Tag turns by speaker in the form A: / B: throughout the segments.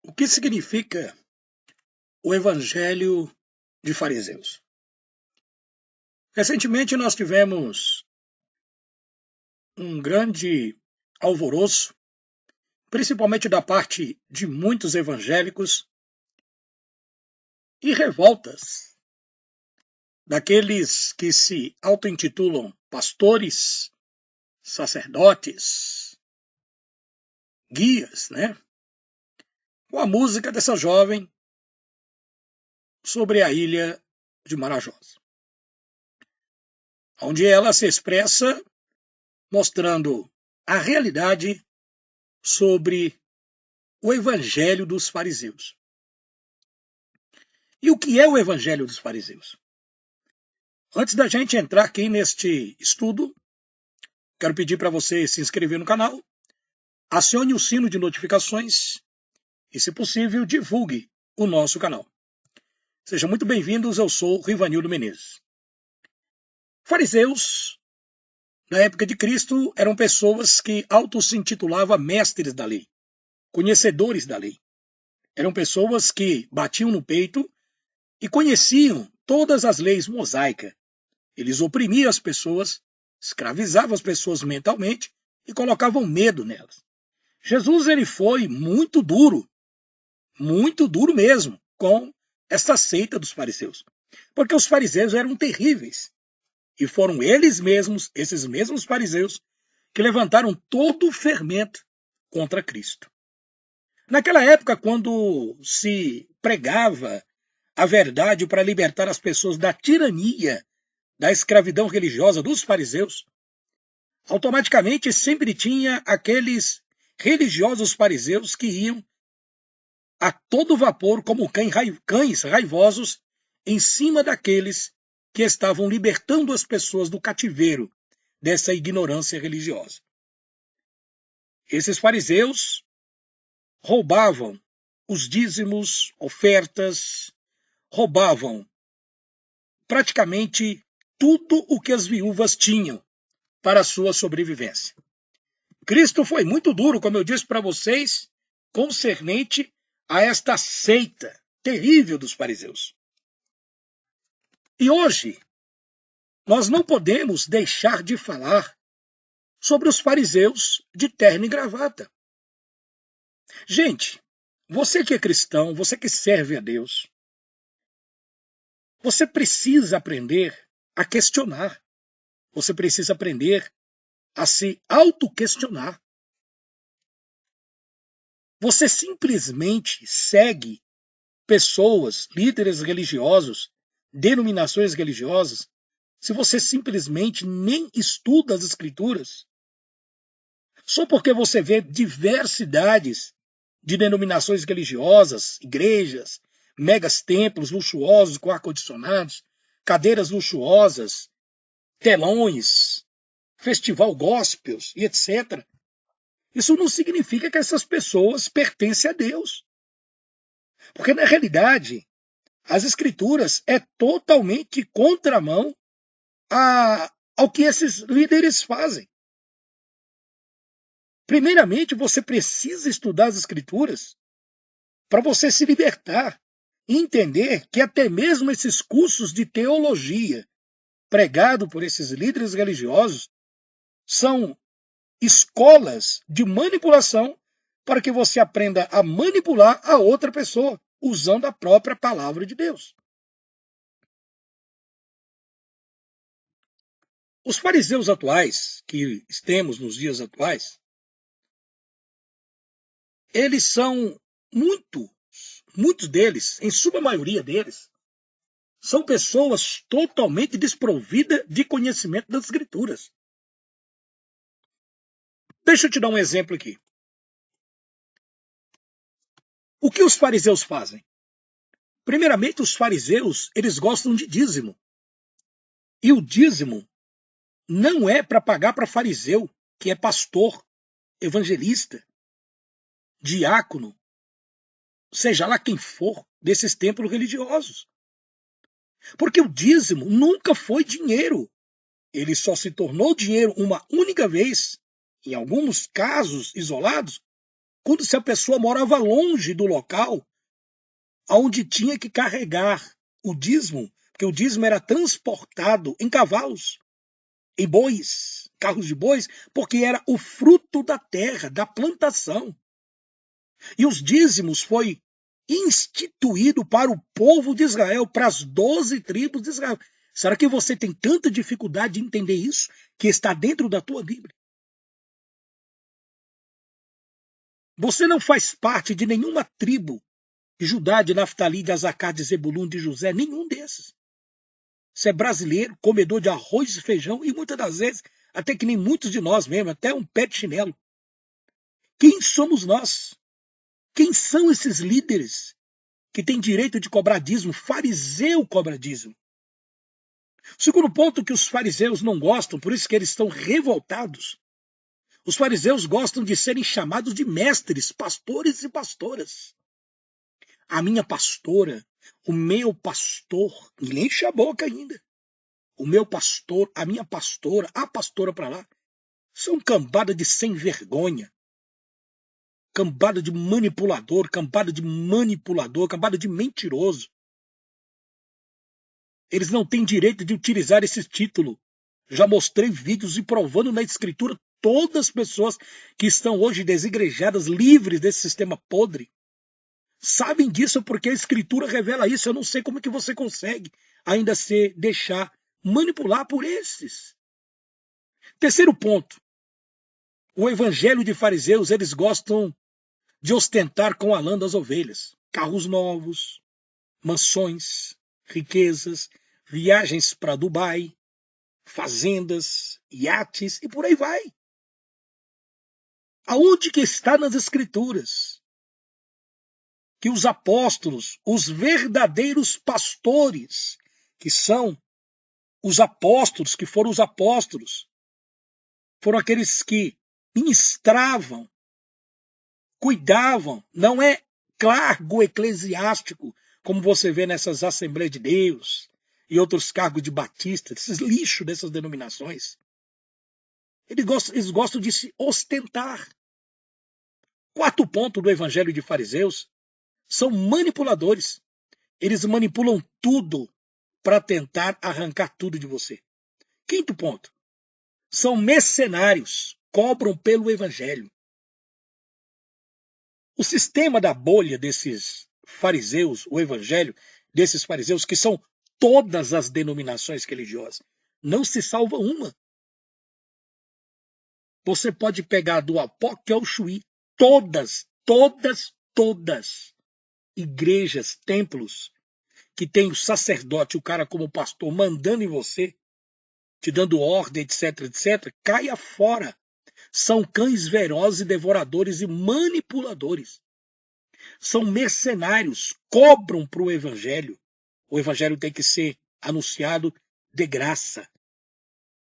A: O que significa o Evangelho de Fariseus? Recentemente nós tivemos um grande alvoroço, principalmente da parte de muitos evangélicos, e revoltas daqueles que se auto-intitulam pastores, sacerdotes, guias, com a música dessa jovem sobre a ilha de Marajós, onde ela se expressa mostrando a realidade sobre o Evangelho dos Fariseus. E o que é o Evangelho dos Fariseus? Antes da gente entrar aqui neste estudo, quero pedir para você se inscrever no canal, acione o sino de notificações e, se possível, divulgue o nosso canal. Sejam muito bem-vindos, eu sou Rivanildo Menezes. Fariseus, na época de Cristo, eram pessoas que se intitulavam mestres da lei, conhecedores da lei. Eram pessoas que batiam no peito e conheciam todas as leis mosaicas. Eles oprimiam as pessoas, escravizavam as pessoas mentalmente e colocavam medo nelas. Jesus ele foi muito duro mesmo, com esta seita dos fariseus. Porque os fariseus eram terríveis. E foram eles mesmos, esses mesmos fariseus, que levantaram todo o fermento contra Cristo. Naquela época, quando se pregava a verdade para libertar as pessoas da tirania, da escravidão religiosa dos fariseus, automaticamente sempre tinha aqueles religiosos fariseus que iam a todo vapor como cães raivosos em cima daqueles que estavam libertando as pessoas do cativeiro dessa ignorância religiosa. Esses fariseus roubavam os dízimos, ofertas, roubavam praticamente tudo o que as viúvas tinham para a sua sobrevivência. Cristo foi muito duro, como eu disse para vocês, concernente a esta seita terrível dos fariseus. E hoje, nós não podemos deixar de falar sobre os fariseus de terno e gravata. Gente, você que é cristão, você que serve a Deus, você precisa aprender a questionar. Você precisa aprender a se auto-questionar. Você simplesmente segue pessoas, líderes religiosos, denominações religiosas, se você simplesmente nem estuda as Escrituras. Só porque você vê diversidades de denominações religiosas, igrejas, megas templos luxuosos com ar-condicionados, cadeiras luxuosas, telões, festival gospels e etc. Isso não significa que essas pessoas pertencem a Deus. Porque, na realidade, as Escrituras é totalmente contramão ao que esses líderes fazem. Primeiramente, você precisa estudar as Escrituras para você se libertar e entender que até mesmo esses cursos de teologia pregados por esses líderes religiosos são escolas de manipulação para que você aprenda a manipular a outra pessoa usando a própria palavra de Deus. Os fariseus atuais, que temos nos dias atuais, eles são muitos deles, em sua maioria deles, são pessoas totalmente desprovidas de conhecimento das Escrituras. Deixa eu te dar um exemplo aqui. O que os fariseus fazem? Primeiramente, os fariseus, eles gostam de dízimo. E o dízimo não é para pagar para fariseu, que é pastor, evangelista, diácono, seja lá quem for, desses templos religiosos. Porque o dízimo nunca foi dinheiro. Ele só se tornou dinheiro uma única vez, em alguns casos isolados, quando se a pessoa morava longe do local onde tinha que carregar o dízimo, porque o dízimo era transportado em cavalos, em bois, carros de bois, porque era o fruto da terra, da plantação. E os dízimos foi instituído para o povo de Israel, para as 12 tribos de Israel. Será que você tem tanta dificuldade de entender isso, que está dentro da tua Bíblia? Você não faz parte de nenhuma tribo de Judá, de Naftali, de Azacar, de Zebulun, de José, nenhum desses. Você é brasileiro, comedor de arroz e feijão, e muitas das vezes, até que nem muitos de nós mesmo, até um pé de chinelo. Quem somos nós? Quem são esses líderes que têm direito de cobrar dízimo? Fariseu cobra dízimo. O segundo ponto que os fariseus não gostam, por isso que eles estão revoltados. Os fariseus gostam de serem chamados de mestres, pastores e pastoras. A minha pastora, o meu pastor, ninguém enche a boca ainda. O meu pastor, a minha pastora, a pastora para lá, são cambada de sem vergonha, cambada de manipulador, cambada de mentiroso. Eles não têm direito de utilizar esse título. Já mostrei vídeos e provando na escritura todas as pessoas que estão hoje desigrejadas, livres desse sistema podre. Sabem disso porque a escritura revela isso. Eu não sei como é que você consegue ainda se deixar manipular por esses. Terceiro ponto. O evangelho de fariseus, eles gostam de ostentar com a lã das ovelhas. Carros novos, mansões, riquezas, viagens para Dubai, fazendas, iates e por aí vai. Aonde que está nas escrituras que os apóstolos, os verdadeiros pastores, que são os apóstolos, que foram os apóstolos, foram aqueles que ministravam, cuidavam, não é cargo eclesiástico, como você vê nessas Assembleias de Deus e outros cargos de batista, esses lixos dessas denominações. Eles gostam de se ostentar. Quarto ponto do evangelho de fariseus, são manipuladores. Eles manipulam tudo para tentar arrancar tudo de você. Quinto ponto, são mercenários, cobram pelo evangelho. O sistema da bolha desses fariseus, o evangelho desses fariseus, que são todas as denominações religiosas, não se salva uma. Você pode pegar do Apoque ao Chuí, todas igrejas, templos, que tem o sacerdote, o cara como pastor, mandando em você, te dando ordem, etc, caia fora. São cães velozes e devoradores e manipuladores. São mercenários, cobram para o evangelho. O evangelho tem que ser anunciado de graça,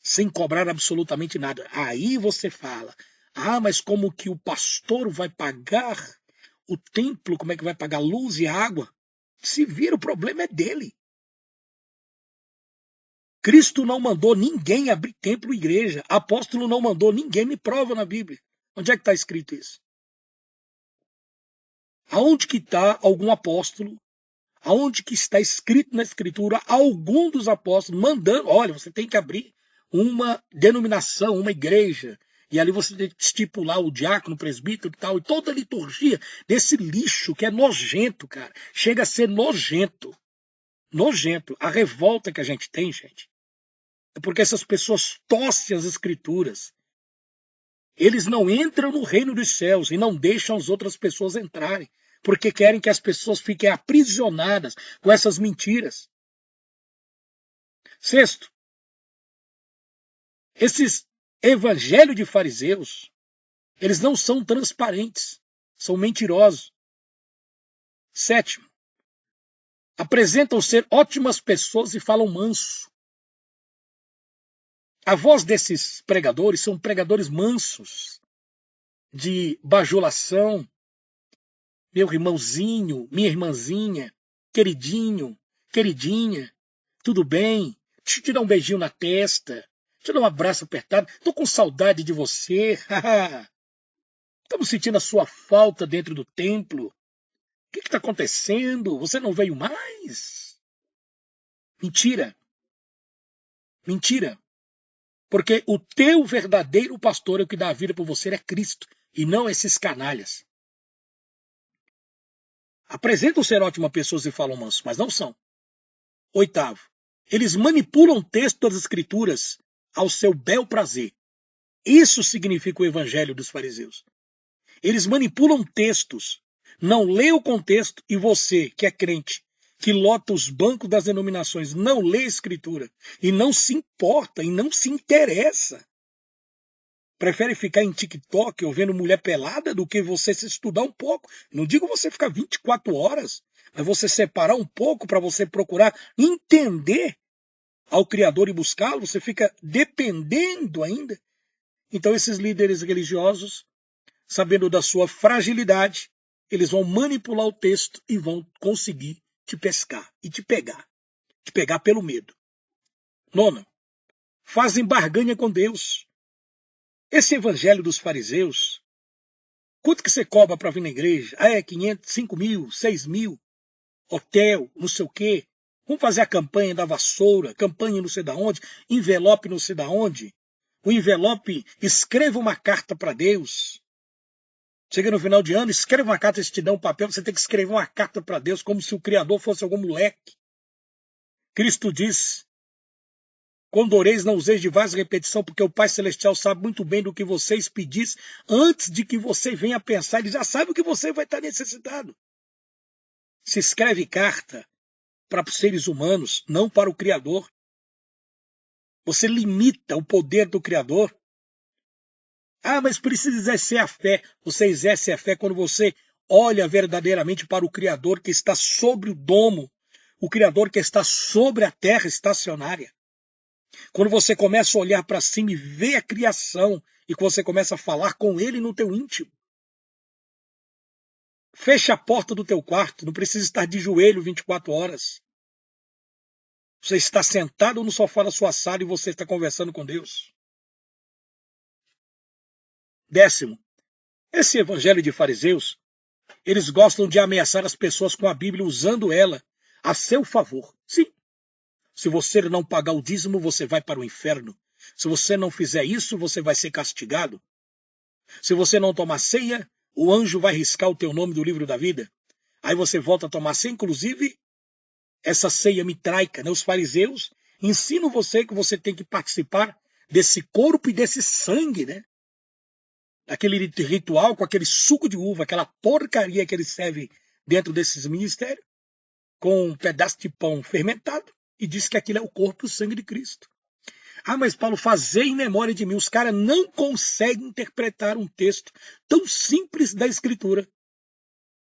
A: sem cobrar absolutamente nada. Aí você fala, mas como que o pastor vai pagar o templo, como é que vai pagar luz e água? Se vira, o problema é dele. Cristo não mandou ninguém abrir templo e igreja. Apóstolo não mandou ninguém, me prova na Bíblia. Onde é que está escrito isso? Aonde que está algum apóstolo? Aonde que está escrito na escritura algum dos apóstolos mandando, olha, você tem que abrir uma denominação, uma igreja, e ali você tem que estipular o diácono, o presbítero e tal, e toda a liturgia desse lixo que é nojento, cara. Chega a ser nojento. Nojento. A revolta que a gente tem, gente, é porque essas pessoas tossem as escrituras. Eles não entram no reino dos céus e não deixam as outras pessoas entrarem, porque querem que as pessoas fiquem aprisionadas com essas mentiras. Sexto, esses evangelhos de fariseus, eles não são transparentes, são mentirosos. Sétimo, apresentam ser ótimas pessoas e falam manso. A voz desses pregadores são pregadores mansos, de bajulação. Meu irmãozinho, minha irmãzinha, queridinho, queridinha, tudo bem? Deixa eu te dar um beijinho na testa, deixa eu dar um abraço apertado, tô com saudade de você. Estamos sentindo a sua falta dentro do templo. O que está acontecendo? Você não veio mais? Mentira. Mentira. Porque o teu verdadeiro pastor é o que dá a vida por você, é Cristo, e não esses canalhas. Apresentam ser ótimas pessoas e falam manso, mas não são. Oitavo, eles manipulam o texto das Escrituras ao seu bel prazer. Isso significa o evangelho dos fariseus. Eles manipulam textos, não lê o contexto, e você, que é crente, que lota os bancos das denominações, não lê a Escritura, e não se importa, e não se interessa. Prefere ficar em TikTok ou vendo mulher pelada do que você se estudar um pouco. Não digo você ficar 24 horas, mas você separar um pouco para você procurar entender ao Criador e buscá-lo. Você fica dependendo ainda. Então esses líderes religiosos, sabendo da sua fragilidade, eles vão manipular o texto e vão conseguir te pescar e te pegar pelo medo. Nono, fazem barganha com Deus. Esse evangelho dos fariseus, quanto que você cobra para vir na igreja? Ah, é 500, 5 mil, 6 mil, hotel, não sei o quê. Vamos fazer a campanha da vassoura, campanha não sei da onde, envelope não sei da onde. O envelope, escreva uma carta para Deus. Chega no final de ano, escreva uma carta, eles te dão um papel, você tem que escrever uma carta para Deus, como se o Criador fosse algum moleque. Cristo diz, quando oreis, não useis de várias repetição, porque o Pai Celestial sabe muito bem do que vocês pedis, antes de que você venha pensar, ele já sabe o que você vai estar necessitado. Se escreve carta para os seres humanos, não para o Criador. Você limita o poder do Criador. Ah, mas precisa exercer a fé. Você exerce a fé quando você olha verdadeiramente para o Criador que está sobre o domo, o Criador que está sobre a terra estacionária. Quando você começa a olhar para cima e ver a criação, e quando você começa a falar com ele no teu íntimo. Fecha a porta do teu quarto, não precisa estar de joelho 24 horas. Você está sentado no sofá da sua sala e você está conversando com Deus. Décimo, esse evangelho de fariseus, eles gostam de ameaçar as pessoas com a Bíblia usando ela a seu favor. Sim. Se você não pagar o dízimo, você vai para o inferno. Se você não fizer isso, você vai ser castigado. Se você não tomar ceia, o anjo vai riscar o teu nome do livro da vida. Aí você volta a tomar ceia, inclusive essa ceia mitraica, né? Os fariseus ensinam você que você tem que participar desse corpo e desse sangue, né? Aquele ritual com aquele suco de uva, aquela porcaria que eles servem dentro desses ministérios, com um pedaço de pão fermentado, e diz que aquilo é o corpo e o sangue de Cristo. Ah, mas Paulo, fazer em memória de mim. Os caras não conseguem interpretar um texto tão simples da Escritura,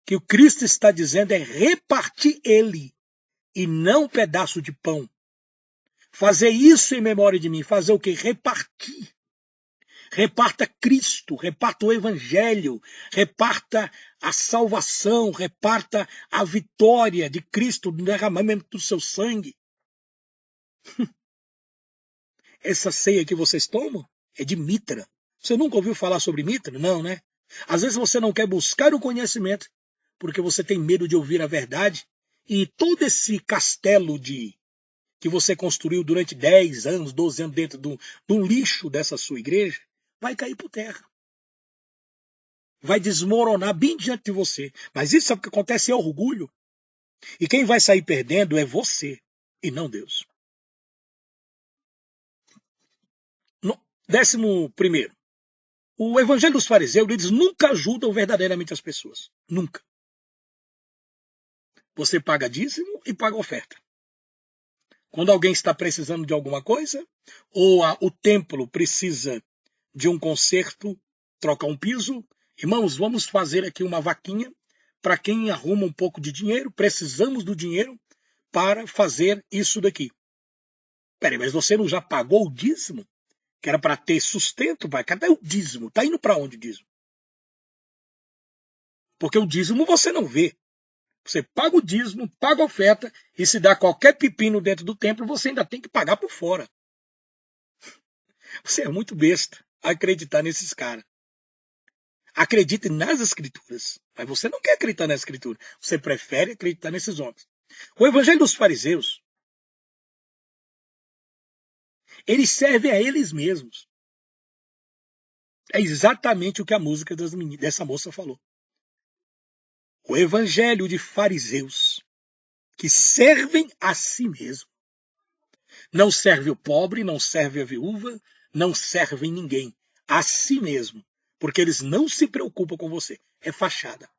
A: que o Cristo está dizendo é repartir ele, e não um pedaço de pão. Fazer isso em memória de mim. Fazer o quê? Repartir. Reparta Cristo, reparta o Evangelho, reparta a salvação, reparta a vitória de Cristo no derramamento do seu sangue. Essa ceia que vocês tomam é de Mitra. Você nunca ouviu falar sobre Mitra? Não, né? Às vezes você não quer buscar o conhecimento porque você tem medo de ouvir a verdade, e todo esse castelo que você construiu durante 10 anos, 12 anos dentro do lixo dessa sua igreja vai cair por terra. Vai desmoronar bem diante de você. Mas isso sabe o que acontece? É orgulho. E quem vai sair perdendo é você e não Deus. 11º. O evangelho dos fariseus, eles nunca ajudam verdadeiramente as pessoas. Nunca. Você paga dízimo e paga oferta. Quando alguém está precisando de alguma coisa, ou o templo precisa de um conserto, trocar um piso, irmãos, vamos fazer aqui uma vaquinha para quem arruma um pouco de dinheiro, precisamos do dinheiro para fazer isso daqui. Peraí, mas você não já pagou o dízimo? Que era para ter sustento, vai. Cadê o dízimo? Está indo para onde o dízimo? Porque o dízimo você não vê. Você paga o dízimo, paga a oferta, e se dá qualquer pepino dentro do templo, você ainda tem que pagar por fora. Você é muito besta a acreditar nesses caras. acredite nas Escrituras. Mas você não quer acreditar na Escritura. Você prefere acreditar nesses homens. O evangelho dos fariseus, eles servem a eles mesmos. É exatamente o que a música dessa moça falou. O evangelho de fariseus, que servem a si mesmo. Não serve o pobre, não serve a viúva, não servem ninguém. A si mesmo. Porque eles não se preocupam com você. É fachada.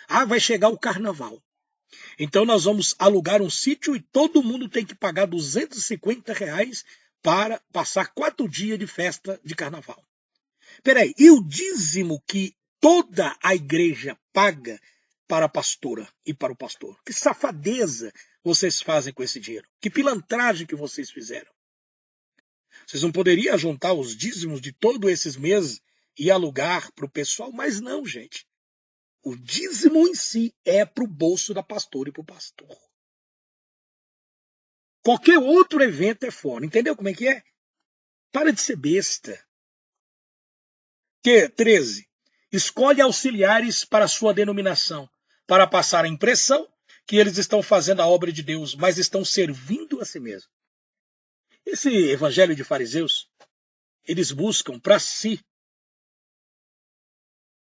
A: Ah, vai chegar o carnaval. Então nós vamos alugar um sítio e todo mundo tem que pagar R$ 250 para passar 4 dias de festa de carnaval. Peraí, e o dízimo que toda a igreja paga para a pastora e para o pastor? Que safadeza vocês fazem com esse dinheiro? Que pilantragem que vocês fizeram? Vocês não poderiam juntar os dízimos de todos esses meses e alugar para o pessoal? Mas não, gente. O dízimo em si é para o bolso da pastora e para o pastor. Qualquer outro evento é fora. Entendeu como é que é? Para de ser besta. 13. Escolhe auxiliares para sua denominação, para passar a impressão que eles estão fazendo a obra de Deus, mas estão servindo a si mesmos. Esse evangelho de fariseus, eles buscam para si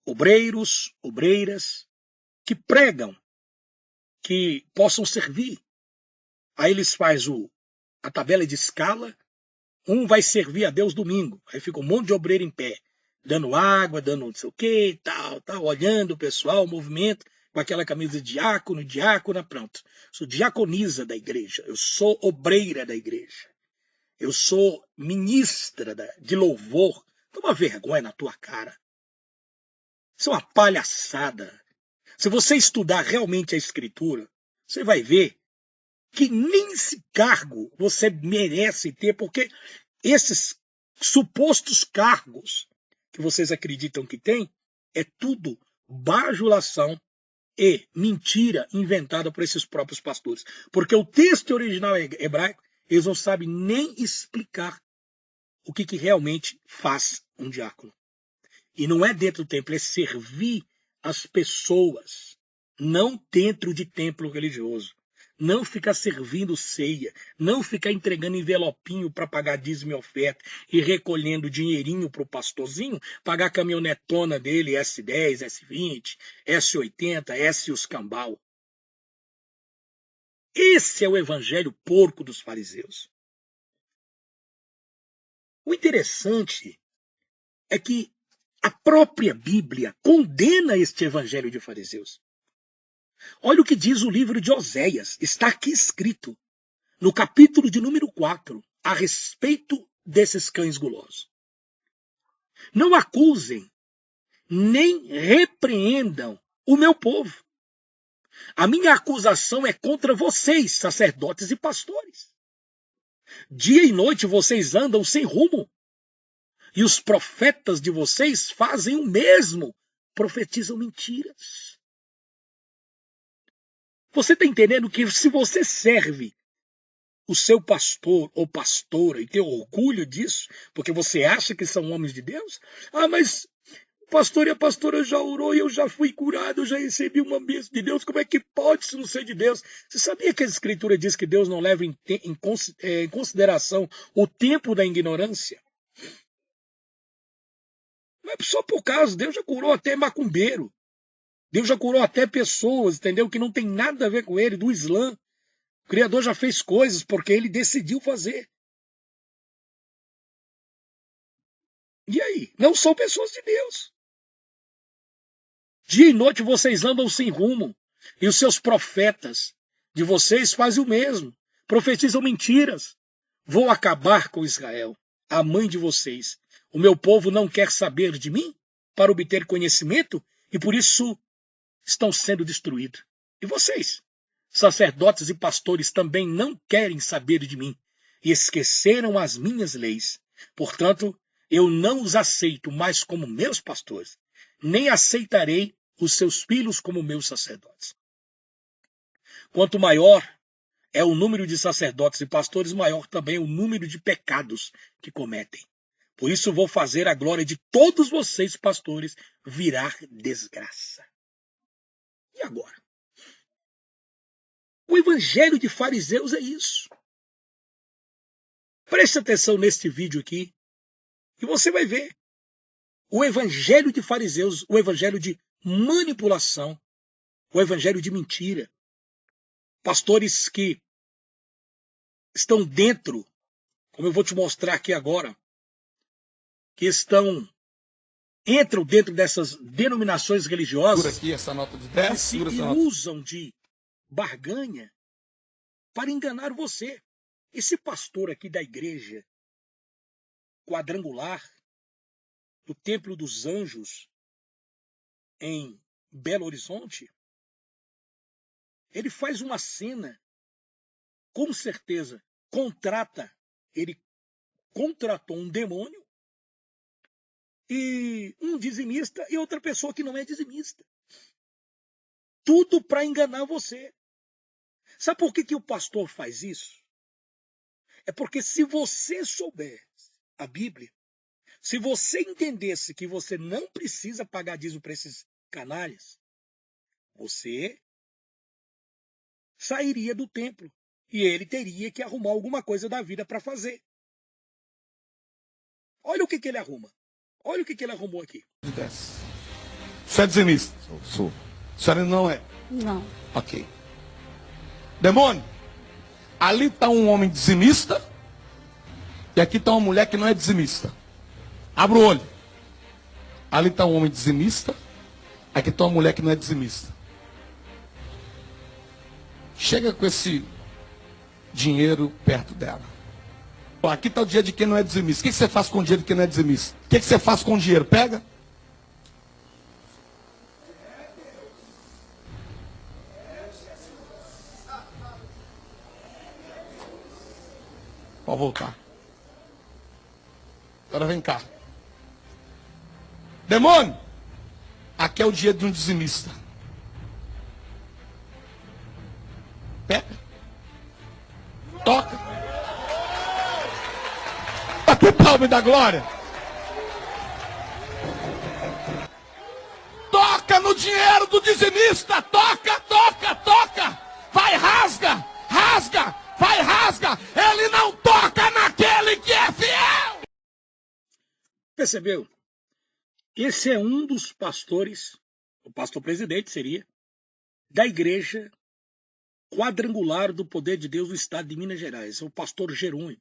A: obreiros, obreiras, que pregam, que possam servir. Aí eles fazem a tabela de escala, um vai servir a Deus domingo, aí fica um monte de obreiro em pé, dando água, dando não sei o que, tal, olhando o pessoal, o movimento, com aquela camisa de diácono, diácona, pronto. Sou diaconisa da igreja, eu sou obreira da igreja, eu sou ministra de louvor. Toma vergonha na tua cara. Isso é uma palhaçada. Se você estudar realmente a Escritura, você vai ver que nem esse cargo você merece ter, porque esses supostos cargos que vocês acreditam que tem, é tudo bajulação e mentira inventada por esses próprios pastores. Porque o texto original hebraico, eles não sabem nem explicar o que realmente faz um diácono. E não é dentro do templo, é servir as pessoas, não dentro de templo religioso. Não ficar servindo ceia, não ficar entregando envelopinho para pagar dízimo e oferta e recolhendo dinheirinho para o pastorzinho, pagar a caminhonetona dele, S10, S20, S80, S os cambal. Esse é o evangelho porco dos fariseus. O interessante é que a própria Bíblia condena este evangelho de fariseus. Olha o que diz o livro de Oséias, está aqui escrito, no capítulo de número 4, a respeito desses cães gulosos. Não acusem, nem repreendam o meu povo. A minha acusação é contra vocês, sacerdotes e pastores. Dia e noite vocês andam sem rumo, e os profetas de vocês fazem o mesmo, profetizam mentiras. Você está entendendo que se você serve o seu pastor ou pastora e tem orgulho disso, porque você acha que são homens de Deus? Ah, mas o pastor e a pastora já orou e eu já fui curado, eu já recebi uma bênção de Deus, como é que pode isso não ser de Deus? Você sabia que a Escritura diz que Deus não leva em consideração o tempo da ignorância? Mas só por causa, Deus já curou até macumbeiro. Deus já curou até pessoas, entendeu? Que não tem nada a ver com ele, do Islã. O Criador já fez coisas porque ele decidiu fazer. E aí? Não são pessoas de Deus. Dia e noite vocês andam sem rumo. E os seus profetas de vocês fazem o mesmo. Profetizam mentiras. Vou acabar com Israel, a mãe de vocês. O meu povo não quer saber de mim para obter conhecimento e por isso estão sendo destruídos. E vocês, sacerdotes e pastores, também não querem saber de mim e esqueceram as minhas leis. Portanto, eu não os aceito mais como meus pastores, nem aceitarei os seus filhos como meus sacerdotes. Quanto maior é o número de sacerdotes e pastores, maior também é o número de pecados que cometem. Por isso vou fazer a glória de todos vocês, pastores, virar desgraça. E agora? O evangelho de fariseus é isso. Preste atenção neste vídeo aqui e você vai ver. O evangelho de fariseus, o evangelho de manipulação, o evangelho de mentira. Pastores que estão dentro, como eu vou te mostrar aqui agora, que entram dentro dessas denominações religiosas
B: aqui essa nota de 10,
A: e usam de barganha para enganar você. Esse pastor aqui da igreja quadrangular, do Templo dos Anjos, em Belo Horizonte, ele faz uma cena, com certeza, ele contratou um demônio, e um dizimista e outra pessoa que não é dizimista. Tudo para enganar você. Sabe por que o pastor faz isso? É porque se você soubesse a Bíblia, se você entendesse que você não precisa pagar dízimo para esses canalhas, você sairia do templo e ele teria que arrumar alguma coisa da vida para fazer. Olha o que ele arruma. Olha o que ele arrumou aqui.
B: Você é dizimista? Sou. A senhora não é?
C: Não.
B: Ok. Demônio, ali está um homem dizimista e aqui está uma mulher que não é dizimista. Abra o olho. Ali está um homem dizimista, aqui está uma mulher que não é dizimista. Chega com esse dinheiro perto dela. Aqui está o dinheiro de quem não é dizimista. O que você faz com o dinheiro de quem não é dizimista? O que você faz com o dinheiro? Pega. Pode voltar. Agora vem cá. Demônio, aqui é o dinheiro de um dizimista. Pega. Toca. Bate palma da glória. Toca no dinheiro do dizimista. Toca, toca, toca. Vai, rasga, rasga, vai, rasga. Ele não toca naquele que é fiel.
A: Percebeu? Esse é um dos pastores, o pastor presidente seria, da igreja quadrangular do poder de Deus do estado de Minas Gerais, o pastor Jerônimo.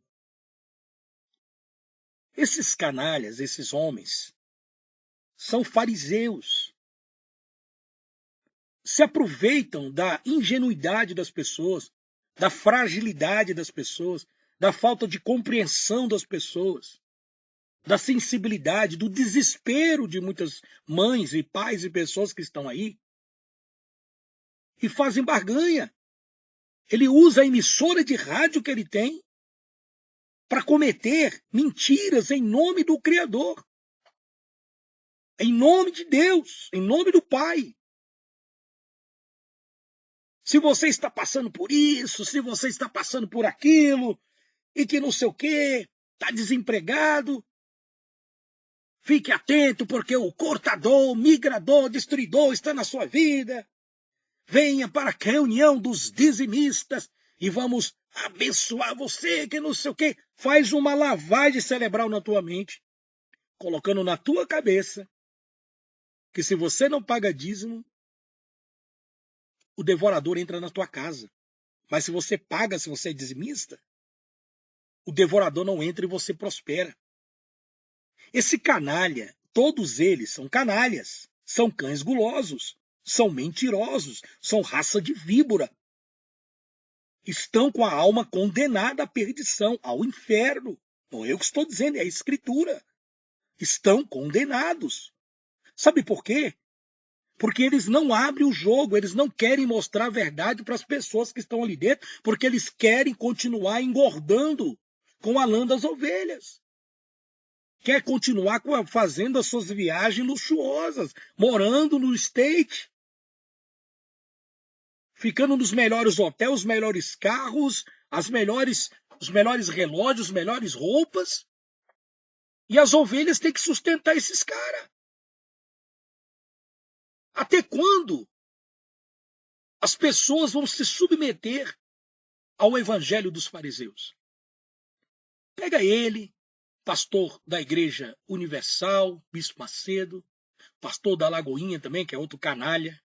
A: Esses canalhas, esses homens, são fariseus. Se aproveitam da ingenuidade das pessoas, da fragilidade das pessoas, da falta de compreensão das pessoas, da sensibilidade, do desespero de muitas mães e pais e pessoas que estão aí, e fazem barganha. Ele usa a emissora de rádio que ele tem para cometer mentiras em nome do Criador, em nome de Deus, em nome do Pai. Se você está passando por isso, se você está passando por aquilo, e que não sei o quê, está desempregado, fique atento porque o cortador, migrador, destruidor está na sua vida. Venha para a reunião dos dizimistas e vamos abençoar você, que não sei o quê. Faz uma lavagem cerebral na tua mente, colocando na tua cabeça que se você não paga dízimo, o devorador entra na tua casa. Mas se você paga, se você é dizimista, o devorador não entra e você prospera. Esse canalha, todos eles são canalhas, são cães gulosos, são mentirosos, são raça de víbora. Estão com a alma condenada à perdição, ao inferno. Não é eu que estou dizendo, é a Escritura. Estão condenados. Sabe por quê? Porque eles não abrem o jogo, eles não querem mostrar a verdade para as pessoas que estão ali dentro, porque eles querem continuar engordando com a lã das ovelhas. Quer continuar fazendo as suas viagens luxuosas, morando no State, ficando nos melhores hotéis, os melhores carros, os melhores relógios, as melhores roupas. E as ovelhas têm que sustentar esses caras. Até quando as pessoas vão se submeter ao evangelho dos fariseus? Pega ele, pastor da Igreja Universal, Bispo Macedo, pastor da Lagoinha também, que é outro canalha,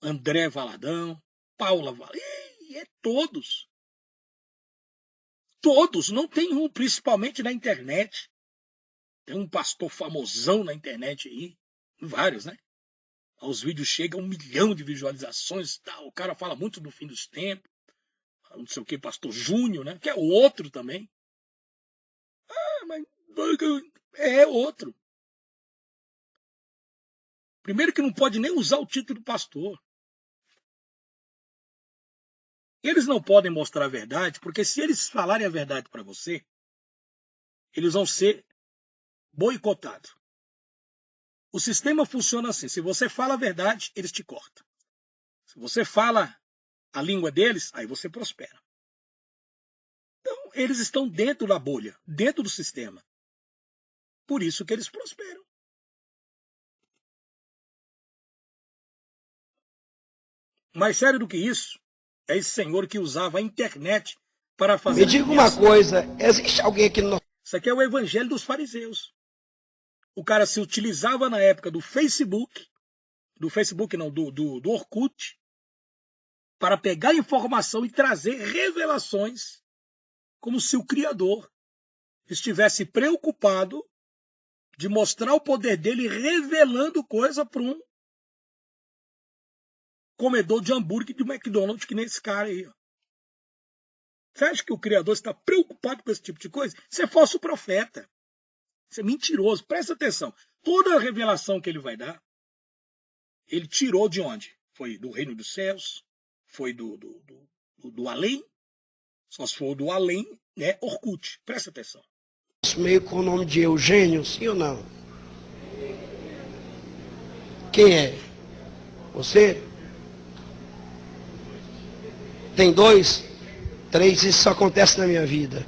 A: André Valadão, Paula Valadão, é todos. Todos, não tem um, principalmente na internet. Tem um pastor famosão na internet aí, vários, né? Os vídeos chegam a 1 milhão de visualizações, tal. O cara fala muito do fim dos tempos, não sei o que, pastor Júnior, né? Que é outro também. Ah, mas é outro. Primeiro que não pode nem usar o título do pastor. Eles não podem mostrar a verdade, porque se eles falarem a verdade para você, eles vão ser boicotados. O sistema funciona assim: se você fala a verdade, eles te cortam. Se você fala a língua deles, aí você prospera. Então, eles estão dentro da bolha, dentro do sistema. Por isso que eles prosperam. Mais sério do que isso, é esse senhor que usava a internet para fazer...
C: Me diga uma coisa, existe alguém aqui no...
A: Isso aqui é o evangelho dos fariseus. O cara se utilizava na época do Facebook não, do Orkut, para pegar informação e trazer revelações, como se o Criador estivesse preocupado de mostrar o poder dele revelando coisa para um comedor de hambúrguer de McDonald's, que nem esse cara aí. Ó. Você acha que o Criador está preocupado com esse tipo de coisa? Isso é falso profeta. Isso é mentiroso. Presta atenção. Toda a revelação que ele vai dar, ele tirou de onde? Foi do reino dos céus? Foi do além? Só se for do além, né? Orkut. Presta atenção.
C: Meio com o nome de Eugênio, sim ou não? Quem é? Você? Tem 2, 3, isso só acontece na minha vida.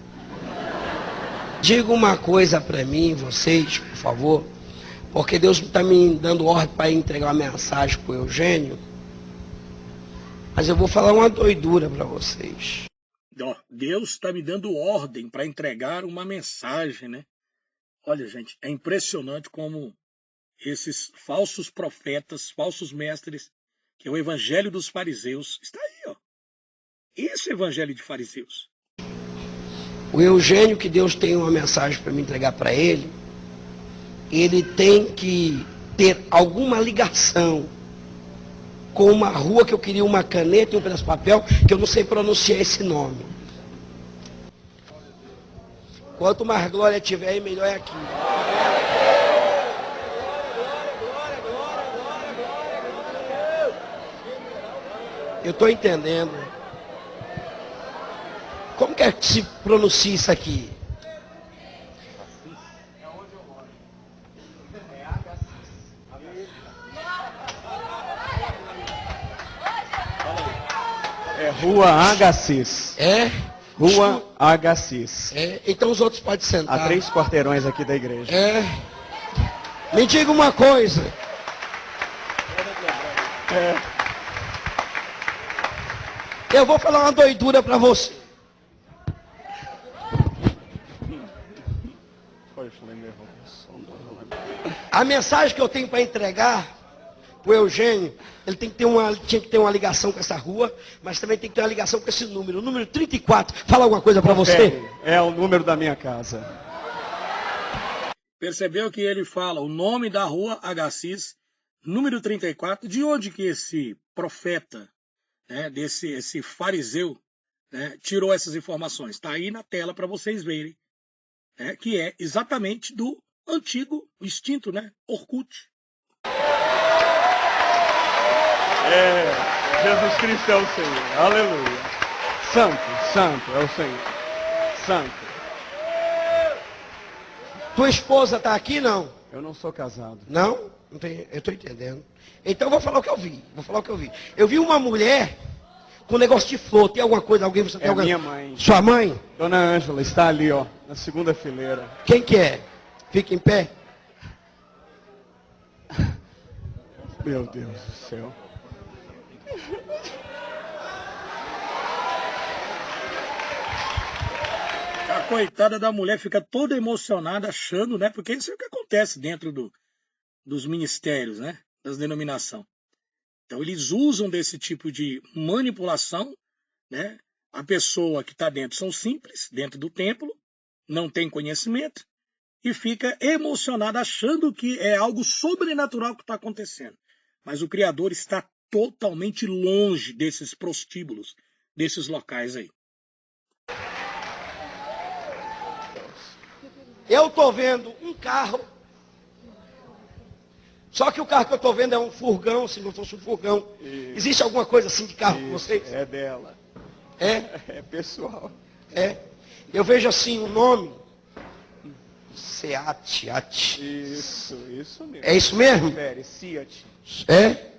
C: Diga uma coisa para mim, vocês, por favor, porque Deus está me dando ordem para entregar uma mensagem para o Eugênio, mas eu vou falar uma doidura para vocês.
A: Deus está me dando ordem para entregar uma mensagem, né? Olha, gente, é impressionante como esses falsos profetas, falsos mestres, que é o evangelho dos fariseus, está aí, ó. Esse é o evangelho de fariseus.
C: O Eugênio, que Deus tem uma mensagem para me entregar para ele tem que ter alguma ligação com uma rua que eu queria uma caneta e um pedaço de papel, que eu não sei pronunciar esse nome. Quanto mais glória tiver, melhor é aqui. Eu estou entendendo. Como que é que se pronuncia isso aqui?
D: É Rua Agassiz.
C: É?
D: Rua Agassiz.
C: É? Então os outros podem sentar.
D: Há 3 quarteirões aqui da igreja.
C: É? Me diga uma coisa. Eu vou falar uma doidura para você. A mensagem que eu tenho para entregar para o Eugênio, ele tinha que ter uma ligação com essa rua, mas também tem que ter uma ligação com esse número. O número 34. Fala alguma coisa para você?
D: É o número da minha casa.
A: Percebeu que ele fala o nome da rua Agassiz, número 34. De onde que esse profeta, né, esse fariseu, né, tirou essas informações? Está aí na tela para vocês verem, né, que é exatamente do antigo, extinto, né, Orkut.
D: Jesus Cristo é o Senhor. Aleluia. Santo é o Senhor. Santo.
C: Tua esposa está aqui, não?
D: Eu não sou casado.
C: Não? Não tem, eu estou entendendo. Então eu vou falar o que eu vi. Eu vi uma mulher com negócio de flor. Tem alguma coisa? Alguém? Você tem alguma...
D: Minha mãe.
C: Sua mãe?
D: Dona Ângela está ali, ó, na segunda fileira.
C: Quem que é? Fica em pé.
D: Meu Deus do céu.
A: A coitada da mulher fica toda emocionada, achando, né? Porque isso é o que acontece dentro dos ministérios, né? Das denominações. Então, eles usam desse tipo de manipulação, né? A pessoa que está dentro são simples, dentro do templo, não tem conhecimento e fica emocionada, achando que é algo sobrenatural que está acontecendo. Mas o Criador está totalmente longe desses prostíbulos, desses locais aí.
C: Eu estou vendo um carro. Só que o carro que eu estou vendo é um furgão, se não fosse um furgão.
D: Isso.
C: Existe alguma coisa assim de carro com
D: Isso,
C: vocês?
D: é dela.
C: É?
D: É pessoal.
C: É. Eu vejo assim o nome. Seat.
D: Isso mesmo.
C: É isso mesmo?
D: Fiat.
C: É?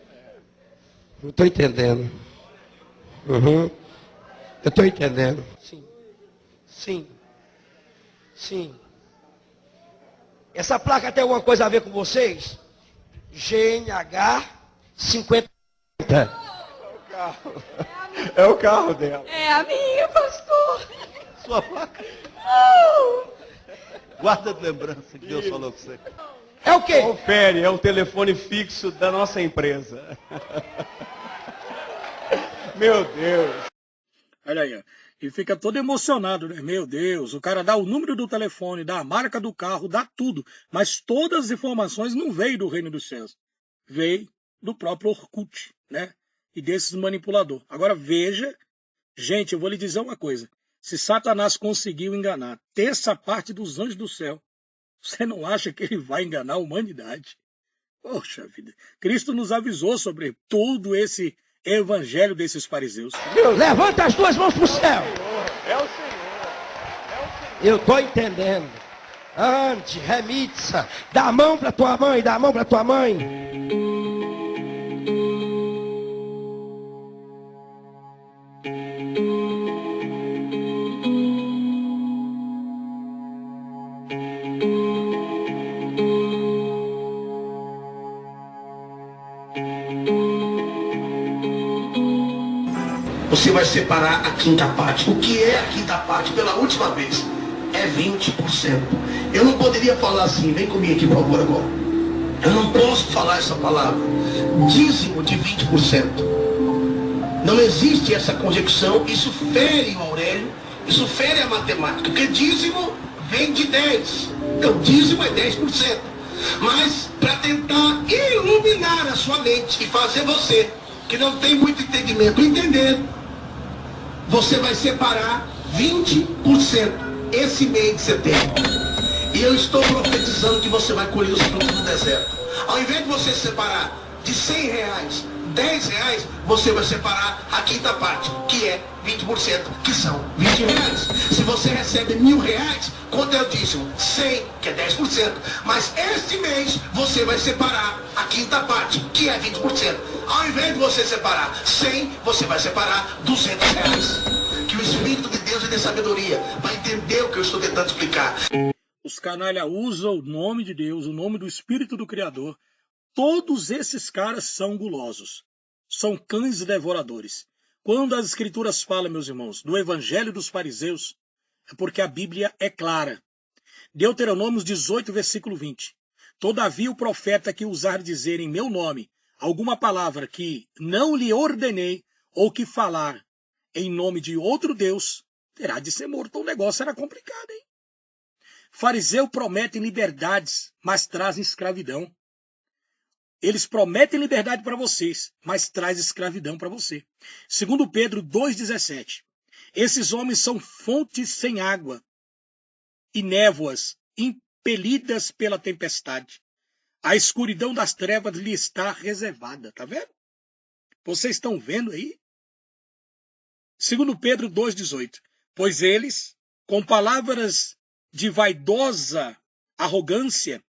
C: Não estou entendendo. Uhum. Eu estou entendendo. Sim. Essa placa tem alguma coisa a ver com vocês? GNH 50.
D: É o carro dela.
E: É a minha, pastor.
F: Sua placa.
E: Oh.
F: Guarda de lembrança que Deus falou com você.
C: É o quê?
D: Confere, é o telefone fixo da nossa empresa. Meu Deus.
A: Olha aí, ó. E fica todo emocionado, né? Meu Deus, o cara dá o número do telefone, dá a marca do carro, dá tudo. Mas todas as informações não veio do reino dos céus. Veio do próprio Orkut, né? E desses manipuladores. Agora veja, gente, eu vou lhe dizer uma coisa. Se Satanás conseguiu enganar terça parte dos anjos do céu, você não acha que ele vai enganar a humanidade? Poxa vida. Cristo nos avisou sobre todo esse evangelho desses fariseus.
C: Levanta as duas mãos para o céu.
D: É o Senhor.
C: Eu estou entendendo. Ande, remitsa. Dá a mão para tua mãe, dá a mão para tua mãe.
G: Você vai separar a quinta parte. O que é a quinta parte? Pela última vez, é 20%. Eu não poderia falar assim, vem comigo aqui, por favor, agora. Eu não posso falar essa palavra. Dízimo de 20%. Não existe essa conjecção, isso fere o Aurélio, isso fere a matemática, porque dízimo vem de 10. Então, dízimo é 10%. Mas, para tentar iluminar a sua mente e fazer você, que não tem muito entendimento, entender, você vai separar 20% esse mês de setembro. E eu estou profetizando que você vai colher os frutos do deserto. Ao invés de você separar de R$100, R$10, você vai separar a quinta parte, que é 20%, que são R$20. Se você recebe R$1.000, quanto é o dízimo? 100, que é 10%. Mas este mês você vai separar a quinta parte, que é 20%. Ao invés de você separar 100, você vai separar R$200. Que o Espírito de Deus lhe dê sabedoria para entender o que eu estou tentando explicar.
A: Os canalha usam o nome de Deus, o nome do Espírito do Criador. Todos esses caras são gulosos. São cães devoradores. Quando as Escrituras falam, meus irmãos, do Evangelho dos Fariseus, é porque a Bíblia é clara. Deuteronômio 18, versículo 20. Todavia o profeta que ousar dizer em meu nome alguma palavra que não lhe ordenei, ou que falar em nome de outro Deus, terá de ser morto. O negócio era complicado, hein? Fariseu prometem liberdades, mas trazem escravidão. Eles prometem liberdade para vocês, mas traz escravidão para você. Segundo Pedro 2,17. Esses homens são fontes sem água e névoas impelidas pela tempestade. A escuridão das trevas lhe está reservada. Tá vendo? Vocês estão vendo aí? Segundo Pedro 2,18. Pois eles, com palavras de vaidosa arrogância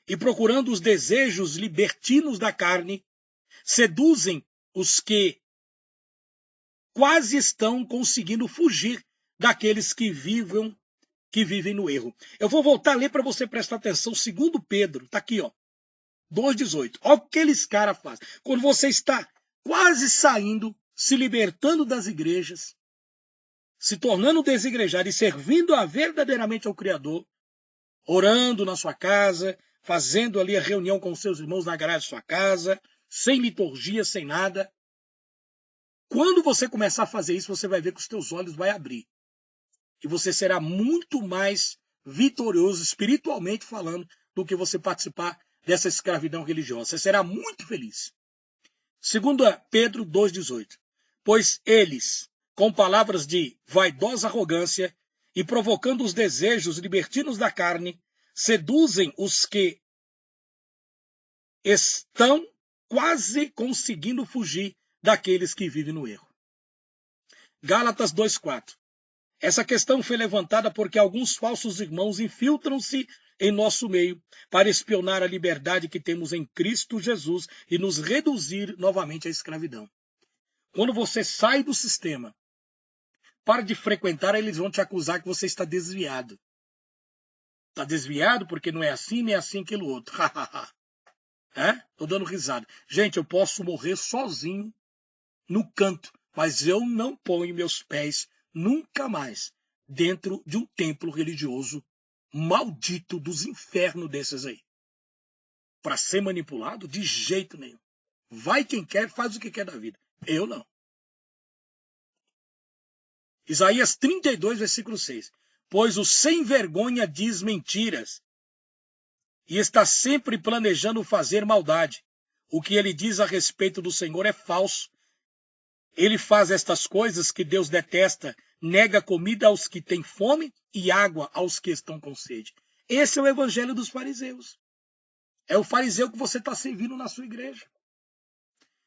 A: e procurando os desejos libertinos da carne, seduzem os que quase estão conseguindo fugir daqueles que que vivem no erro. Eu vou voltar a ler para você prestar atenção. 2 Pedro, está aqui, ó, 2,18. Olha o que aqueles caras fazem. Quando você está quase saindo, se libertando das igrejas, se tornando desigrejado e servindo verdadeiramente ao Criador, orando na sua casa, fazendo ali a reunião com seus irmãos na garagem da sua casa, sem liturgia, sem nada. Quando você começar a fazer isso, você vai ver que os teus olhos vão abrir. E você será muito mais vitorioso, espiritualmente falando, do que você participar dessa escravidão religiosa. Você será muito feliz. 2 Pedro 2,18. Pois eles, com palavras de vaidosa arrogância e provocando os desejos libertinos da carne, seduzem os que estão quase conseguindo fugir daqueles que vivem no erro. Gálatas 2,4. Essa questão foi levantada porque alguns falsos irmãos infiltram-se em nosso meio para espionar a liberdade que temos em Cristo Jesus e nos reduzir novamente à escravidão. Quando você sai do sistema, para de frequentar, eles vão te acusar que você está desviado. Está desviado porque não é assim, nem é assim aquilo outro. Estou dando risada. Gente, eu posso morrer sozinho no canto, mas eu não ponho meus pés nunca mais dentro de um templo religioso maldito dos infernos desses aí. Para ser manipulado? De jeito nenhum. Vai quem quer, faz o que quer da vida. Eu não. Isaías 32, versículo 6. Pois o sem vergonha diz mentiras e está sempre planejando fazer maldade. O que ele diz a respeito do Senhor é falso. Ele faz estas coisas que Deus detesta, nega comida aos que têm fome e água aos que estão com sede. Esse é o evangelho dos fariseus. É o fariseu que você está servindo na sua igreja.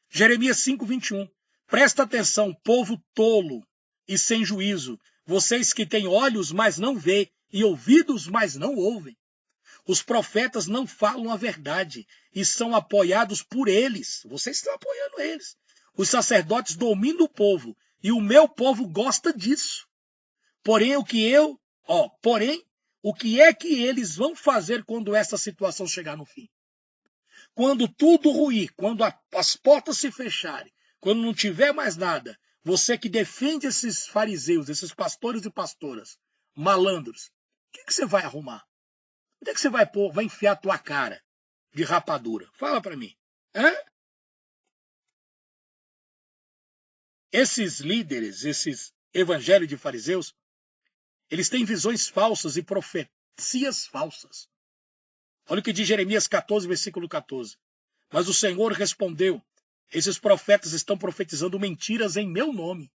A: Jeremias 5:21. Presta atenção, povo tolo e sem juízo, vocês que têm olhos, mas não vê, e ouvidos, mas não ouvem. Os profetas não falam a verdade e são apoiados por eles. Vocês estão apoiando eles. Os sacerdotes dominam o povo e o meu povo gosta disso. Porém, o que é que eles vão fazer quando essa situação chegar no fim? Quando tudo ruir, quando as portas se fecharem, quando não tiver mais nada, você que defende esses fariseus, esses pastores e pastoras, malandros, o que você vai arrumar? Onde é que você vai pôr, vai enfiar a tua cara de rapadura? Fala para mim. Esses líderes, esses evangelhos de fariseus, eles têm visões falsas e profecias falsas. Olha o que diz Jeremias 14, versículo 14. Mas o Senhor respondeu, esses profetas estão profetizando mentiras em meu nome.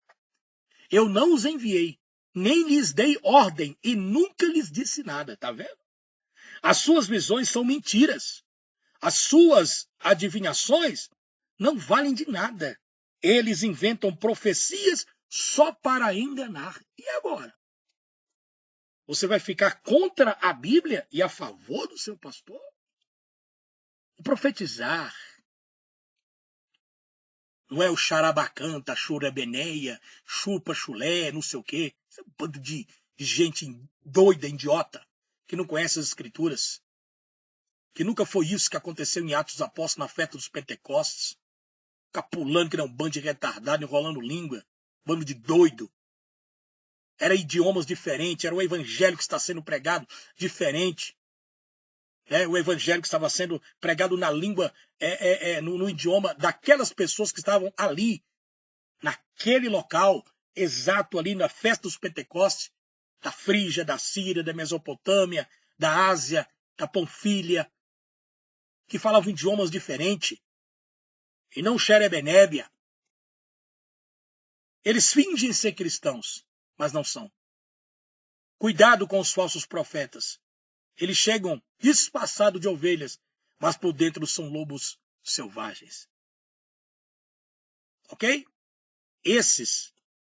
A: Eu não os enviei, nem lhes dei ordem e nunca lhes disse nada. Tá vendo? As suas visões são mentiras. As suas adivinhações não valem de nada. Eles inventam profecias só para enganar. E agora? Você vai ficar contra a Bíblia e a favor do seu pastor? Profetizar não é o charabacanta, churebeneia, chupa chulé, não sei o quê. Isso é um bando de gente doida, idiota, que não conhece as escrituras. Que nunca foi isso que aconteceu em Atos dos Apóstolos na festa dos Pentecostes. Ficar pulando que nem um bando de retardado, enrolando língua. Bando de doido. Era idiomas diferentes, era o evangelho que está sendo pregado diferente. O evangelho que estava sendo pregado na língua, no idioma daquelas pessoas que estavam ali, naquele local, exato ali na festa dos Pentecostes, da Frígia, da Síria, da Mesopotâmia, da Ásia, da Panfilha, que falavam idiomas diferentes, e não xerebenébia. Eles fingem ser cristãos, mas não são. Cuidado com os falsos profetas. Eles chegam disfarçados de ovelhas, mas por dentro são lobos selvagens. Ok? Esses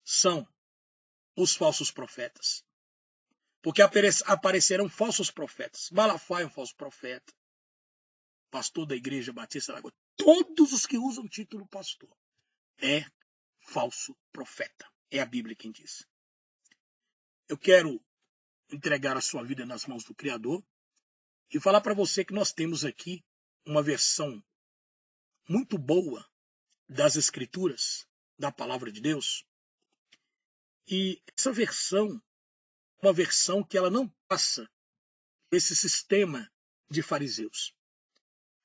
A: são os falsos profetas. Porque aparecerão falsos profetas. Malafaia é um falso profeta. Pastor da Igreja Batista Lagoa. Todos os que usam o título pastor é falso profeta. É a Bíblia quem diz. Eu quero entregar a sua vida nas mãos do Criador e falar para você que nós temos aqui uma versão muito boa das Escrituras, da Palavra de Deus. E essa versão, uma versão que ela não passa esse sistema de fariseus.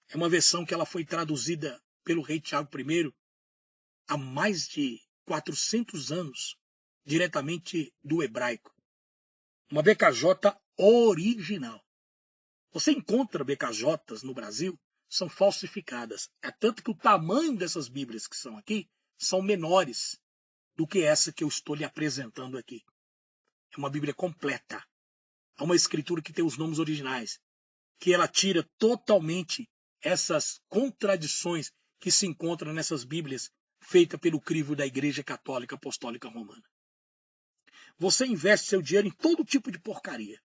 A: É uma versão que ela foi traduzida pelo rei Tiago I há mais de 400 anos, diretamente do hebraico. Uma BKJ original. Você encontra BKJs no Brasil, são falsificadas. É tanto que o tamanho dessas Bíblias que são aqui são menores do que essa que eu estou lhe apresentando aqui. É uma Bíblia completa. É uma escritura que tem os nomes originais, que ela tira totalmente essas contradições que se encontram nessas Bíblias feitas pelo crivo da Igreja Católica Apostólica Romana. Você investe seu dinheiro em todo tipo de porcaria,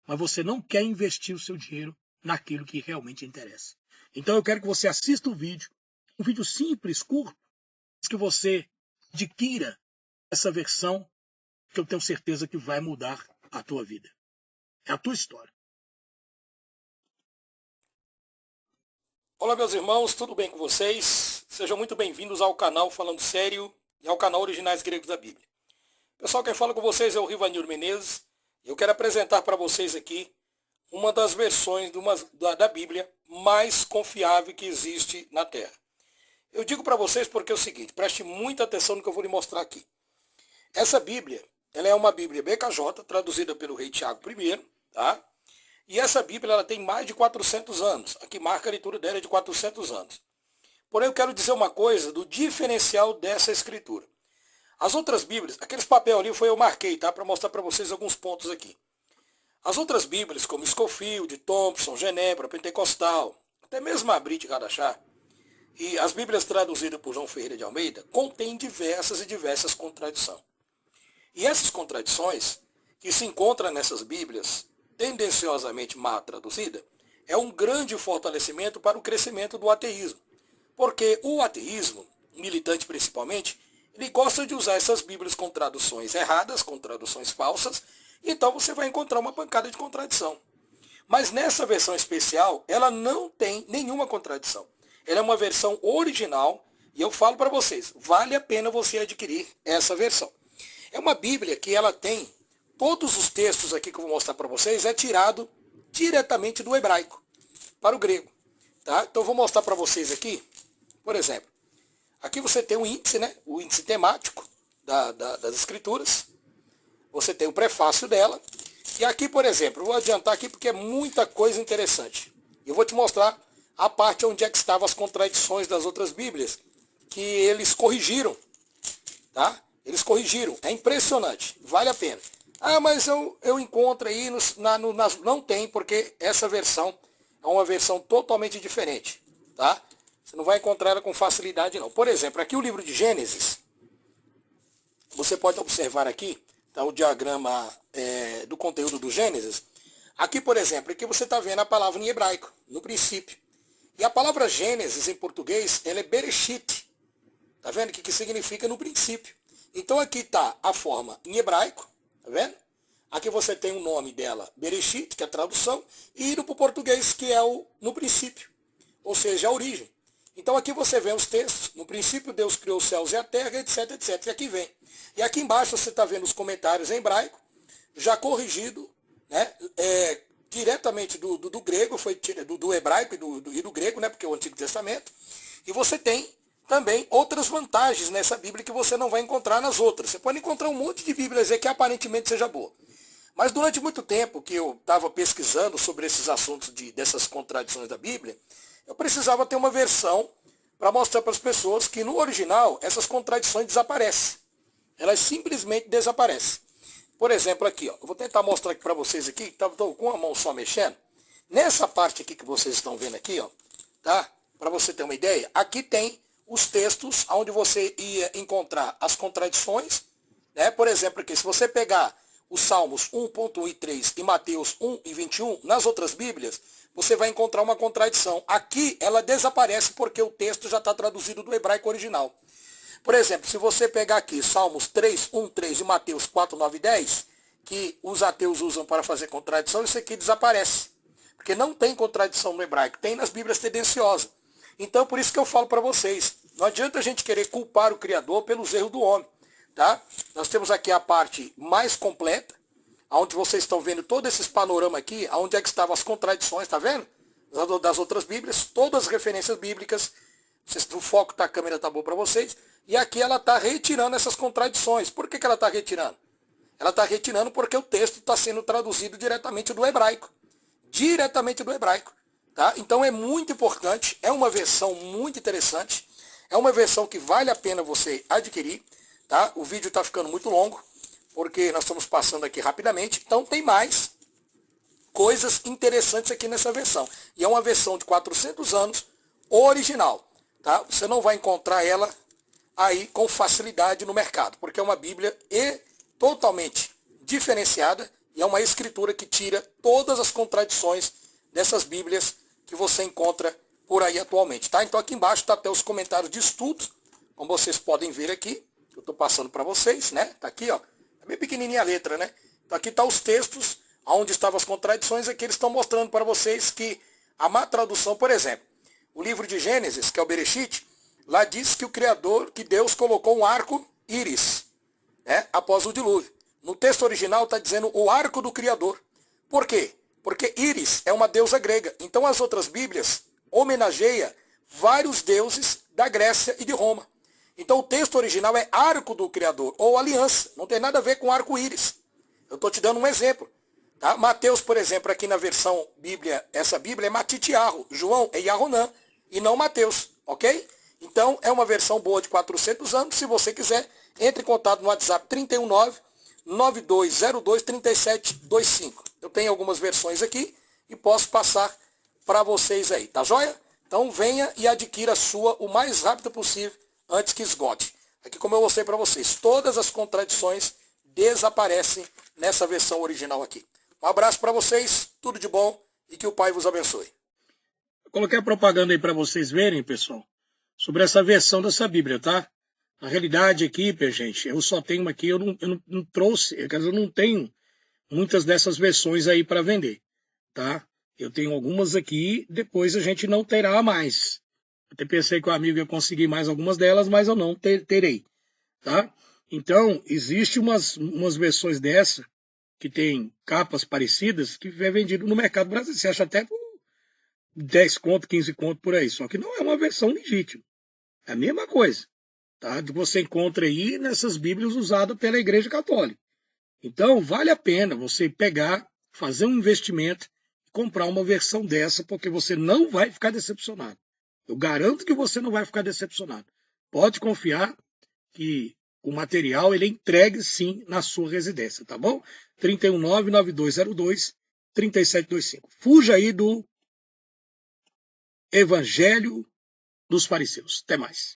A: mas você não quer investir o seu dinheiro naquilo que realmente interessa. Então eu quero que você assista o vídeo, um vídeo simples, curto, que você adquira essa versão que eu tenho certeza que vai mudar a tua vida. É a tua história.
H: Olá, meus irmãos, tudo bem com vocês? Sejam muito bem-vindos ao canal Falando Sério e ao canal Originais Gregos da Bíblia. Pessoal, quem fala com vocês é o Rivanildo Menezes e eu quero apresentar para vocês aqui uma das versões da Bíblia mais confiável que existe na Terra. Eu digo para vocês porque é o seguinte, preste muita atenção no que eu vou lhe mostrar aqui. Essa Bíblia, ela é uma Bíblia BKJ, traduzida pelo rei Tiago I, tá? E essa Bíblia ela tem mais de 400 anos. Aqui marca a leitura dela de 400 anos. Porém, eu quero dizer uma coisa do diferencial dessa escritura. As outras Bíblias, aqueles papel ali eu marquei, tá? Para mostrar para vocês alguns pontos aqui. As outras Bíblias, como Scofield, Thompson, Genebra, Pentecostal, até mesmo a Brit Hadachá, e as Bíblias traduzidas por João Ferreira de Almeida, contêm diversas contradições. E essas contradições que se encontram nessas Bíblias, tendenciosamente mal traduzida, é um grande fortalecimento para o crescimento do ateísmo. Porque o ateísmo, militante principalmente, ele gosta de usar essas Bíblias com traduções erradas, com traduções falsas, então você vai encontrar uma pancada de contradição. Mas nessa versão especial, ela não tem nenhuma contradição. Ela é uma versão original, e eu falo para vocês, vale a pena você adquirir essa versão. É uma Bíblia que ela tem todos os textos aqui que eu vou mostrar para vocês é tirado diretamente do hebraico para o grego. Tá? Então eu vou mostrar para vocês aqui, por exemplo, aqui você tem um índice, né? O índice temático das escrituras. Você tem o prefácio dela. E aqui, por exemplo, eu vou adiantar aqui porque é muita coisa interessante. Eu vou te mostrar a parte onde é que estavam as contradições das outras Bíblias, que eles corrigiram. Tá? Eles corrigiram. É impressionante. Vale a pena. Ah, mas eu encontro aí, não tem, porque essa versão é uma versão totalmente diferente, tá? Você não vai encontrar ela com facilidade, não. Por exemplo, aqui o livro de Gênesis, você pode observar aqui, tá, o diagrama do conteúdo do Gênesis. Aqui, por exemplo, aqui você está vendo a palavra em hebraico, no princípio. E a palavra Gênesis, em português, ela é Bereshit. Tá vendo? Que significa no princípio. Então aqui está a forma em hebraico. Tá vendo? Aqui você tem o nome dela, Bereshit, que é a tradução, e indo para o português, que é o no princípio, ou seja, a origem. Então aqui você vê os textos, no princípio Deus criou os céus e a terra, etc, etc. E aqui vem. E aqui embaixo você está vendo os comentários em hebraico, já corrigido, né, diretamente do grego, foi do hebraico e do grego, né, porque é o Antigo Testamento. E você tem também outras vantagens nessa Bíblia que você não vai encontrar nas outras. Você pode encontrar um monte de Bíblias aí que aparentemente seja boa. Mas durante muito tempo que eu estava pesquisando sobre esses assuntos dessas contradições da Bíblia, eu precisava ter uma versão para mostrar para as pessoas que no original essas contradições desaparecem. Elas simplesmente desaparecem. Por exemplo, aqui, ó, eu vou tentar mostrar aqui para vocês aqui, que estou com a mão só mexendo. Nessa parte aqui que vocês estão vendo aqui, ó, tá? Para você ter uma ideia, aqui tem os textos onde você ia encontrar as contradições, né? Por exemplo, aqui, se você pegar os Salmos 1.1 e 3 e Mateus 1 e 21, nas outras Bíblias, você vai encontrar uma contradição. Aqui ela desaparece porque o texto já está traduzido do hebraico original. Por exemplo, se você pegar aqui Salmos 3, 1, 3 e Mateus 4, 9 e 10, que os ateus usam para fazer contradição, isso aqui desaparece. Porque não tem contradição no hebraico, tem nas Bíblias tendenciosas. Então, por isso que eu falo para vocês, não adianta a gente querer culpar o Criador pelos erros do homem. Tá? Nós temos aqui a parte mais completa, onde vocês estão vendo todo esse panorama aqui, onde é que estavam as contradições, tá vendo? Das outras Bíblias, todas as referências bíblicas. O foco da câmera tá bom para vocês. E aqui ela está retirando essas contradições. Por que ela está retirando? Ela está retirando porque o texto está sendo traduzido diretamente do hebraico. Diretamente do hebraico. Tá? Então é muito importante, é uma versão muito interessante, é uma versão que vale a pena você adquirir. Tá? O vídeo está ficando muito longo, porque nós estamos passando aqui rapidamente. Então tem mais coisas interessantes aqui nessa versão. E é uma versão de 400 anos original. Tá? Você não vai encontrar ela aí com facilidade no mercado, porque é uma Bíblia totalmente diferenciada e é uma escritura que tira todas as contradições dessas Bíblias que você encontra por aí atualmente. Tá? Então aqui embaixo está até os comentários de estudo, como vocês podem ver aqui. Eu estou passando para vocês, né? Está aqui, ó. É bem pequenininha a letra, né? Então aqui está os textos, onde estavam as contradições. Aqui eles estão mostrando para vocês que a má tradução, por exemplo, o livro de Gênesis, que é o Bereshit, lá diz que o Criador, que Deus colocou um arco íris, né? Após o dilúvio. No texto original está dizendo o arco do Criador. Por quê? Porque Íris é uma deusa grega. Então as outras Bíblias homenageiam vários deuses da Grécia e de Roma. Então o texto original é arco do Criador, ou aliança. Não tem nada a ver com arco-íris. Eu estou te dando um exemplo. Tá? Mateus, por exemplo, aqui na versão Bíblia, essa Bíblia é Matitiarro. João é Yaronã e não Mateus. Ok? Então é uma versão boa de 400 anos. Se você quiser, entre em contato no WhatsApp 319-9202-3725. Eu tenho algumas versões aqui e posso passar para vocês aí. Tá joia? Então venha e adquira a sua o mais rápido possível, antes que esgote. Aqui, como eu mostrei para vocês, todas as contradições desaparecem nessa versão original aqui. Um abraço para vocês, tudo de bom e que o Pai vos abençoe.
A: Eu coloquei a propaganda aí para vocês verem, pessoal, sobre essa versão dessa Bíblia, tá? Na realidade aqui, gente, eu só tenho uma aqui, eu não trouxe, eu não tenho muitas dessas versões aí para vender, tá? Eu tenho algumas aqui, depois a gente não terá mais. Até pensei que o amigo ia conseguir mais algumas delas, mas eu não terei, tá? Então, existe umas versões dessa, que tem capas parecidas, que é vendido no mercado brasileiro. Você acha até por 10 conto, 15 conto por aí. Só que não é uma versão legítima. É a mesma coisa, tá? Que você encontra aí nessas Bíblias usadas pela Igreja Católica. Então, vale a pena você pegar, fazer um investimento e comprar uma versão dessa, porque você não vai ficar decepcionado. Eu garanto que você não vai ficar decepcionado. Pode confiar que o material ele é entregue sim na sua residência, tá bom? 319-9202-3725. Fuja aí do Evangelho dos Fariseus. Até mais.